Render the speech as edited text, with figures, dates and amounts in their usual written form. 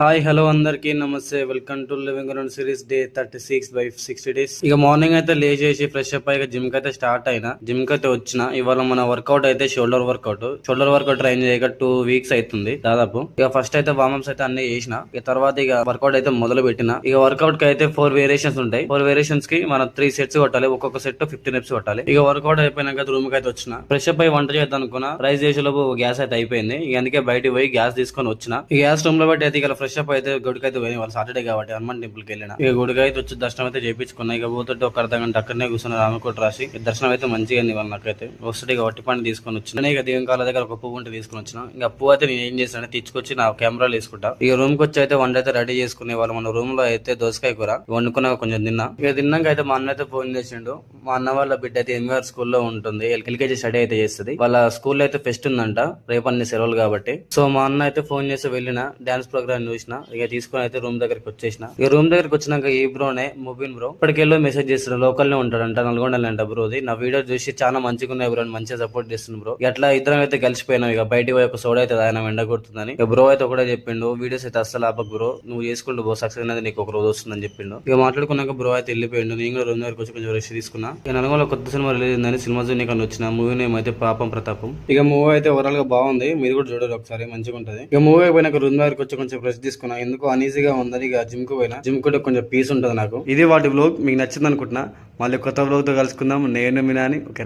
Hi hello అందరికి నమస్తే. Welcome to living around series day 36 by 60 days. ఇక morning అయితే లేచేసి ఫ్రెష్ అప్ అయ్యి జిమ్ కి అయితే స్టార్ట్ అయినా. జిమ్ కి అయితే వచ్చిన. ఇవాళ మన వర్కౌట్ అయితే షోల్డర్ వర్కౌట్ ట్రైన్ చేయక 2 వీక్స్ అవుతుంది దాదాపు. ఇక ఫస్ట్ అయితే వార్మప్స్ అయితే అన్ని చేసిన. ఇక తర్వాత ఇక వర్కౌట్ అయితే మొదలు పెట్టిన. ఇక వర్కౌట్ కి అయితే 4 వేరియేషన్స్ ఉంటాయి. 4 వేరియేషన్స్ కి మనం 3 సెట్స్ కొట్టాలి. ఒక్కొక్క సెట్ 15 రెప్స్ కొట్టాలి. ఇక వర్కౌట్ అయిపోయినాక రూమ్ కి అయితే వచ్చిన. ఫ్రెష్ అప్ అయ్యి వంట చేద్దాం అనుకున్నా. రైస్ చేసేలోపు గ్యాస్ అయితే అయిపోయింది. ఇక అందుకే బయటకు పోయి గ్యాస్ తీసుకొని వచ్చిన. ఈ గ్యాస్ రూమ్ లో పెట్టి అయితే ఇక ఫ్రెష్ అప్ అయితే గుడికి అయితే పోయి వాళ్ళు సాటర్డే కాబట్టి హనుమాన్ టెంపుల్ కి వెళ్ళిన. ఇక గుడికి అయితే వచ్చి దర్శనం అయితే చేయించుకున్నా. ఇక పోతుంటే ఒక అర్ధ గంట అక్కడనే కూర్చున్న రామకోట రాసి దర్శనం అయితే మంచిగా అయింది. వాళ్ళు నాకైతే వస్తుంటే ఇక వట్టి పండు తీసుకొని వచ్చిన. ఇక దేవుని కాళ్ళ దగ్గర ఒక పువ్వు ఉంటే తీసుకొని వచ్చిన. ఇంకా పువ్వు అయితే నేను ఏం చేస్తాను తీసుకొచ్చి నా కెమెరాలు వేసుకుంటా. ఇక రూమ్ కి వచ్చి అయితే వంట అయితే రెడీ చేసుకునే వాళ్ళు. మన రూమ్ లో అయితే దోసకాయ కూర వండుకున్నా కొంచెం తిన్నా. ఇక తిన్నాక అయితే మా అన్న అయితే ఫోన్ చేసిండు. మా అన్న వాళ్ళ బిడ్డ అయితే ఎంవీఆర్ స్కూల్లో ఉంటుంది. ఎల్కేజీ స్టడీ అయితే చేస్తుంది. వాళ్ళ స్కూల్లో అయితే ఫెస్ట్ ఉందంట రేపు అన్ని సెలవులు కాబట్టి. సో మా అన్న అయితే ఫోన్ చేసి వెళ్ళిన డాన్స్ ప్రోగ్రామ్ చూసిన. ఇక తీసుకుని అయితే రూమ్ దగ్గరికి వచ్చేసిన. ఇక రూమ్ దగ్గరికి వచ్చినాక ఈ బ్రోనే ముబిన్ బ్రో ఇప్పటికెళ్ళో మెసేజ్ చేస్తాడు. లోకల్ నే ఉంటాడంట, నల్గొండలో అంట బ్రోది. నా వీడియో చూసి చాలా మంచిగా ఉన్నాయి బ్రో, మంచిగా సపోర్ట్ చేస్తుంది బ్రో. ఎట్లా ఇద్దరం అయితే కలిసిపోయినాం. ఇక బయటికి పోయి ఒక సోడా అయితే ఆయన ఎండ కొడుతుందని. ఇక బ్రో అయితే ఒకటే చెప్పిండు, వీడియోస్ అయితే అస్సలు ఆపకు బ్రో, నువ్వు చేసుకుంటూ బ్రో, సక్సెస్ అనేది నీకు ఒక రోజు వస్తుందని చెప్పిండు. ఇక మాట్లాడుకున్నాక బ్రో అయితే వెళ్ళిపోయిండు. నేను కూడా రూమ్ దగ్గరికి వచ్చి కొంచెం రెస్ట్ తీసుకున్నా. ఇక నల్గొండలో కొత్త సినిమా రిలీజ్ అయిందని సినిమా జూనికి వచ్చిన. మూవీ నేమ్ అయితే పాపం ప్రతాపం. ఇక మూవీ అయితే ఓవరాల్ గా బాగుంది, మీరు కూడా చూడరు ఒకసారి, మంచిగా ఉంటది. ఇక మూవీ అయిపోయినాక రూమ్ దగ్గరికి వచ్చి కొంచెం రెస్ట్ తీసుకున్నా. ఎందుకు అనీజీగా ఉందని ఇక జిమ్ కు పోయినా. జిమ్ కూడా కొంచెం పీస్ ఉంటుంది నాకు. ఇది వాటి వ్లాగ్ మీకు నచ్చింది అనుకుంటున్నా. మళ్ళీ కొత్త వ్లాగ్ తో కలుసుకుందాం. నేను మినాని. ఓకే.